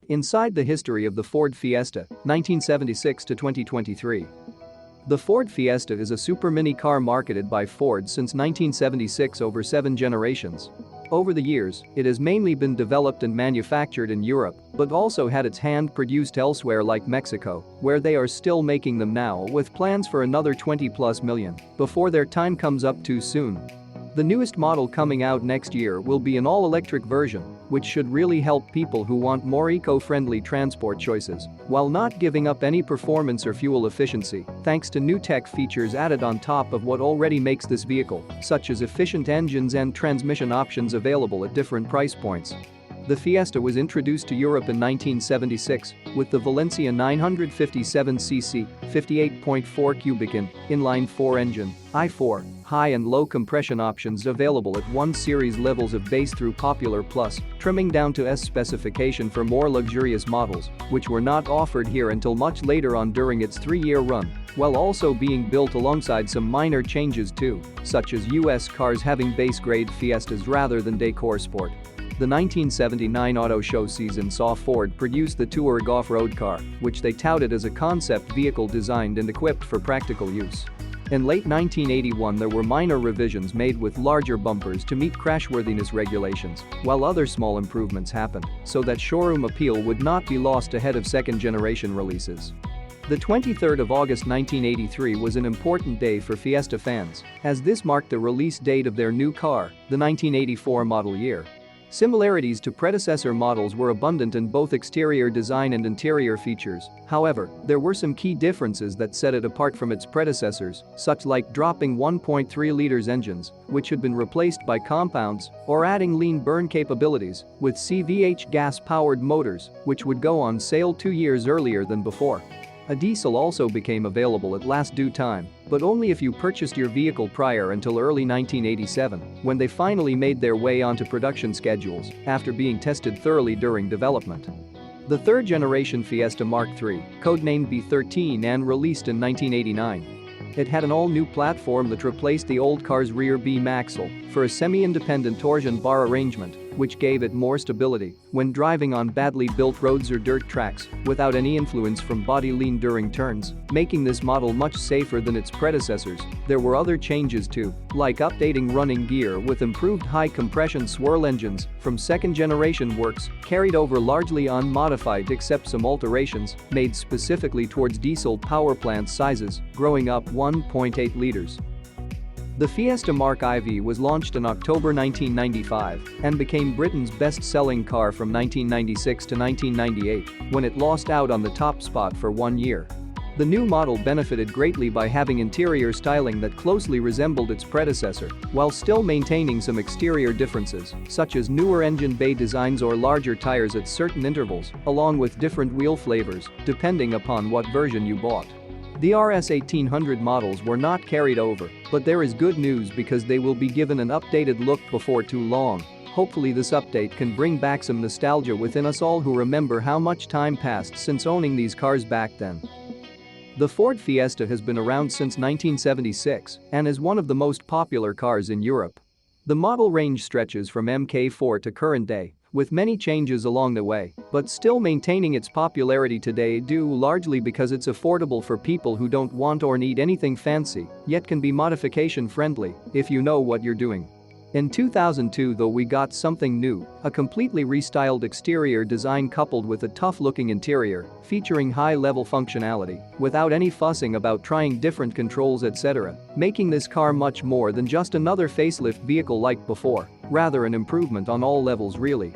Inside the history of the Ford Fiesta, 1976 to 2023. The Ford Fiesta is a super mini car marketed by Ford since 1976 over 7 generations. Over the years, it has mainly been developed and manufactured in Europe, but also had its hand produced elsewhere like Mexico, where they are still making them now with plans for another 20+ million before their time comes up too soon. The newest model coming out next year will be an all-electric version, which should really help people who want more eco-friendly transport choices, while not giving up any performance or fuel efficiency, thanks to new tech features added on top of what already makes this vehicle, such as efficient engines and transmission options available at different price points. The Fiesta was introduced to Europe in 1976 with the Valencia 957cc, 58.4 cubic inline 4 engine, i4, high and low compression options available at 1 series levels of base through Popular Plus, trimming down to S specification for more luxurious models, which were not offered here until much later on during its 3-year run, while also being built alongside some minor changes too, such as US cars having base-grade Fiestas rather than Decor Sport. The 1979 auto show season saw Ford produce the Touareg off-road car, which they touted as a concept vehicle designed and equipped for practical use. In late 1981 there were minor revisions made with larger bumpers to meet crashworthiness regulations, while other small improvements happened so that showroom appeal would not be lost ahead of second-generation releases. The 23rd of August 1983 was an important day for Fiesta fans, as this marked the release date of their new car, the 1984 model year. Similarities to predecessor models were abundant in both exterior design and interior features, however, there were some key differences that set it apart from its predecessors, such like dropping 1.3 liters engines, which had been replaced by compounds, or adding lean burn capabilities with CVH gas-powered motors, which would go on sale 2 years earlier than before. A diesel also became available at last due time, but only if you purchased your vehicle prior until early 1987, when they finally made their way onto production schedules after being tested thoroughly during development. The third-generation Fiesta Mark III, codenamed B13 and released in 1989. It had an all-new platform that replaced the old car's rear beam axle for a semi-independent torsion bar arrangement, which gave it more stability when driving on badly built roads or dirt tracks without any influence from body lean during turns, making this model much safer than its predecessors. There were other changes too, like updating running gear with improved high-compression swirl engines from second-generation works carried over largely unmodified except some alterations made specifically towards diesel power plant sizes, growing up 1.8 liters. The Fiesta Mark IV was launched in October 1995 and became Britain's best-selling car from 1996 to 1998, when it lost out on the top spot for 1 year. The new model benefited greatly by having interior styling that closely resembled its predecessor, while still maintaining some exterior differerences, such as newer engine bay designs or larger tires at certain intervals, along with different wheel flavors, depending upon what version you bought. The RS 1800 models were not carried over, but there is good news because they will be given an updated look before too long. Hopefully this update can bring back some nostalgia within us all who remember how much time passed since owning these cars back then. The Ford Fiesta has been around since 1976 and is one of the most popular cars in Europe. The model range stretches from Mk4 to current day, with many changes along the way, but still maintaining its popularity today due largely because it's affordable for people who don't want or need anything fancy, yet can be modification friendly if you know what you're doing. In 2002 though we got something new, a completely restyled exterior design coupled with a tough-looking interior, featuring high-level functionality, without any fussing about trying different controls etc., making this car much more than just another facelift vehicle like before, rather an improvement on all levels really.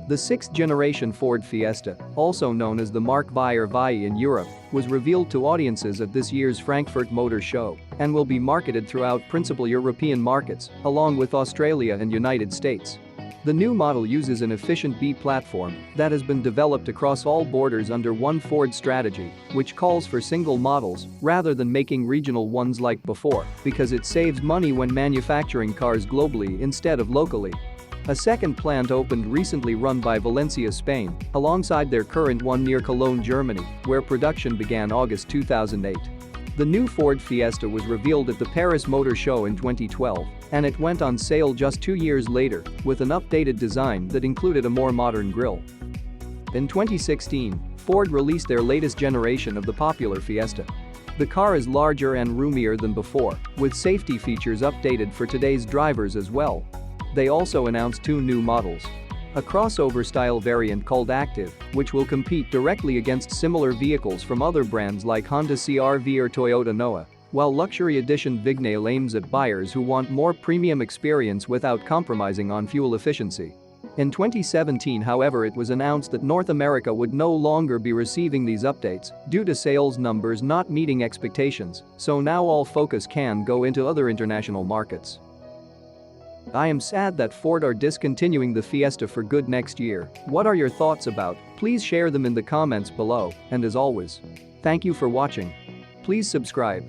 The 6th-generation Ford Fiesta, also known as the Mark VI or VI in Europe, was revealed to audiences at this year's Frankfurt Motor Show and will be marketed throughout principal European markets, along with Australia and United States. The new model uses an efficient B platform that has been developed across all borders under one Ford strategy, which calls for single models rather than making regional ones like before, because it saves money when manufacturing cars globally instead of locally. A second plant opened recently run by Valencia, Spain, alongside their current one near Cologne, Germany, where production began August 2008. The new Ford Fiesta was revealed at the Paris Motor Show in 2012, and it went on sale just 2 years later with an updated design that included a more modern grille. In 2016, Ford released their latest generation of the popular Fiesta. The car is larger and roomier than before, with safety features updated for today's drivers as well. They also announced two new models. A crossover-style variant called Active, which will compete directly against similar vehicles from other brands like Honda CR-V or Toyota Noah, while luxury edition Vignale aims at buyers who want more premium experience without compromising on fuel efficiency. In 2017, however, it was announced that North America would no longer be receiving these updates due to sales numbers not meeting expectations, so now all focus can go into other international markets. I am sad that Ford are discontinuing the Fiesta for good next year. What are your thoughts about? Please share them in the comments below, and as always, thank you for watching. Please subscribe.